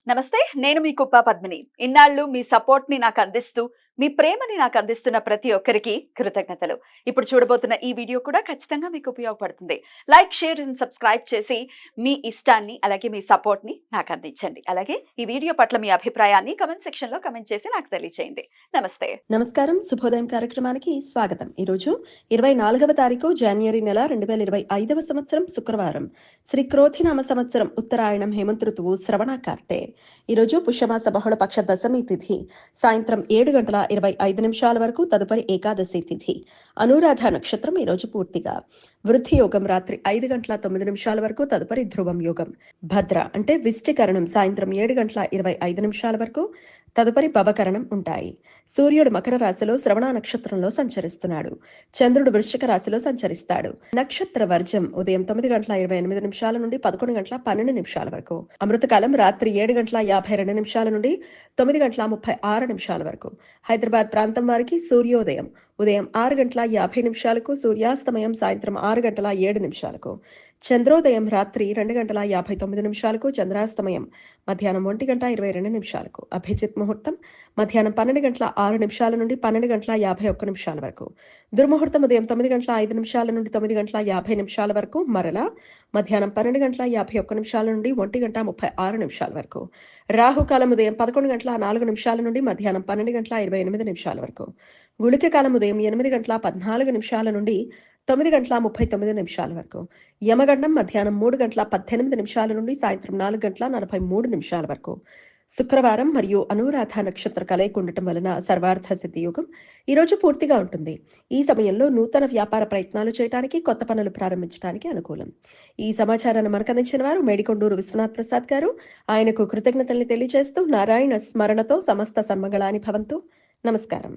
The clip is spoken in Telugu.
నమస్తే. నేను మీ కుప్ప పద్మిని. ఇన్నాళ్ళు మీ సపోర్ట్‌ని నాకందిస్తూ, మీ ప్రేమని నాకందిస్తున్న ప్రతి ఒక్కరికి కృతజ్ఞతలు. ఇప్పుడు చూడబోతున్న ఈ వీడియో కూడా ఖచ్చితంగా మీకు ఉపయోగపడుతుంది. లైక్, షేర్ అండ్ సబ్స్క్రైబ్ చేసి మీ ఇష్టాన్ని, అలాగే మీ సపోర్ట్‌ని నాకందించండి. అలాగే ఈ వీడియో పట్ల మీ అభిప్రాయాన్ని కామెంట్ సెక్షన్‌లో కామెంట్ చేసి నాకు తెలియచేయండి. నమస్తే. నమస్కారం. శుభోదయం కార్యక్రమానికి స్వాగతం. ఈరోజు 24వ తారీఖు జాన్యువరి నెల 2025వ సంవత్సరం శుక్రవారం. శ్రీ క్రోధినామ సంవత్సరం ఉత్తరాయణం హేమంత ఋతువు శ్రవణ కార్తె. ఈరోజు పుష్యమాస బహుళపక్ష దశమి తిథి సాయంత్రం 7:25 వరకు, తదుపరి ఏకాదశి తిథి. అనురాధ నక్షత్రం ఈరోజు పూర్తిగా. వృద్ధి యోగం రాత్రి 5:09 వరకు, తదుపరి ధ్రువం యోగం. భద్ర అంటే విష్టికరణం సాయంత్రం 7:25 వరకు, తదుపరి భవకరణం ఉంటాయి. సూర్యుడు మకర రాశిలో శ్రవణ నక్షత్రంలో సంచరిస్తున్నాడు. చంద్రుడు వృశ్చిక రాశిలో సంచరిస్తాడు. నక్షత్ర వర్జం ఉదయం 9:28 నుండి 11:12 వరకు. అమృతకాలం రాత్రి 7:52 నుండి 9:36 వరకు. హైదరాబాద్ ప్రాంతం వారికి సూర్యోదయం ఉదయం 6:50 సూర్యాస్తమయం సాయంత్రం 6:07. చంద్రోదయం రాత్రి 2:59, చంద్రాస్తమయం మధ్యాహ్నం 1:22. అభిజిత్ ముహూర్తం మధ్యాహ్నం 12:06 నుండి 12:51 వరకు. దుర్ముహూర్తం ఉదయం 9:05 నుండి 9:50 వరకు, మరలా మధ్యాహ్నం 12:51 నుండి 1:36 వరకు. రాహుకాలం ఉదయం 11:04 నుండి మధ్యాహ్నం 12:28 వరకు. గుళిక కాలం ఉదయం 8:14 నుండి 9:39 వరకు. యమగండం మధ్యాహ్నం 3:18 నుండి సాయంత్రం 4:43 వరకు. శుక్రవారం మరియు అనురాధ నక్షత్ర కలయిక ఉండటం వలన సర్వార్థ సిద్ధి యోగం ఈరోజు పూర్తిగా ఉంటుంది. ఈ సమయంలో నూతన వ్యాపార ప్రయత్నాలు చేయడానికి, కొత్త పనులు ప్రారంభించడానికి అనుకూలం. ఈ సమాచారాన్ని మనకు అందించిన వారు మేడికొండూరు విశ్వనాథ్ ప్రసాద్ గారు. ఆయనకు కృతజ్ఞతల్ని తెలియజేస్తూ నారాయణ స్మరణతో సమస్త సన్మంగళాని భవంతు. నమస్కారం.